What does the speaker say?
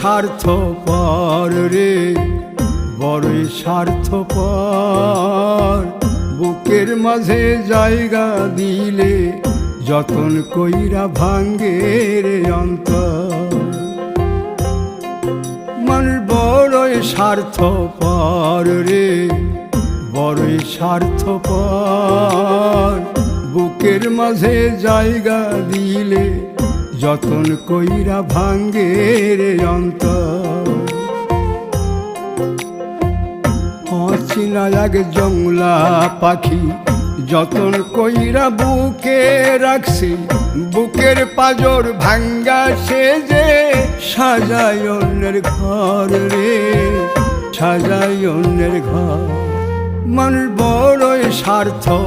স্বার্থপর রে, বড়ই স্বার্থপর। বুকের মাঝে জায়গা দিলে যতন কইরা ভাঙ্গে রে অন্তর। মানুষ বড়ই স্বার্থপর রে, বড়ই স্বার্থপর। বুকের মাঝে জায়গা দিলে যতন কইরা ভাঙ্গে রে অন্তর। অচিনা এক জংলা পাখি যতন কইরা বুকে রাখছি, বুকের পাজর ভাঙ্গা সে যে সাজায় অন্যের ঘর রে, সাজায় অন্যের ঘর। মানুষ বড়ই স্বার্থপর